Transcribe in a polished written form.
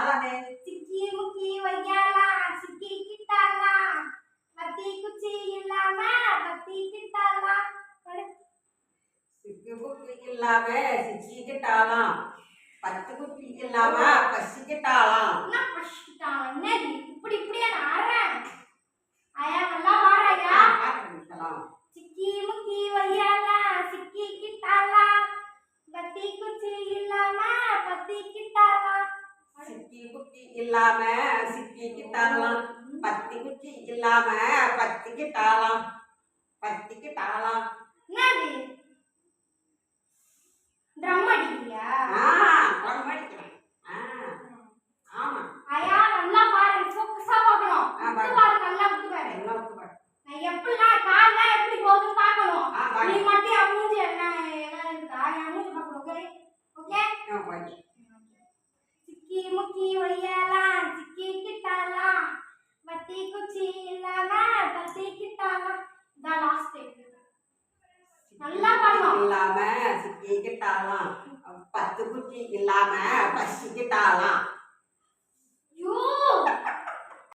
நாளாவே சிக்கி முக்கி வையாலா சிக்கிக்கிட்டாலா பத்தி குச்சி இல்லாம பத்திக்கிட்டாலா சிக்கு புக்கு இல்லாம சிக்கிக்கிட்டாலாம் 10 குட்டி இல்லாம பசிக்கிட்டாலாம் என்ன பசிக்கிட்டாலாம் என்னது இப்படி இப்படியே நான் ஆடுறேன் ஐயா நல்லா பாடுறையா சிக்கி முக்கி வையாலா சிக்கிக்கிட்டாலா பத்தி குச்சி இல்லாம பத்திக்கிட்டாலா சிக்கி புக்கி இல்லாம சிக்கிக்கிட்டாலாம் 10 குட்டி இல்லாம பத்திக்கிட்டாலாம் என்னது ட்ரம் அடிக்கிறியா ட்ரம் அடிக்கிறேன் ஆமா ஐயா நல்லா பாரு ஃபோக்கஸா பார்க்கணும் பாரு நல்லா பாரு நான் எப்படிலாம் கால்ல எப்படி போகுதுன்னு பார்க்கணும் நீ மட்டும் என் மூஞ்சி எல்லாம் இருக்கா என் மூஞ்சி பார்க்கணும் ஓகே சிக்கி முக்கி வையலாம் சிக்கிக்கிட்டாலாம் பத்தி குச்சி இல்லாம பத்திக்கிட்டாலாம் இதான் லாஸ்ட் நல்லா பண்ணணும் இல்லாம சிக்கிக்கிட்டாலாம் 10 குட்டி இல்லாம பசிக்கிட்டாலாம்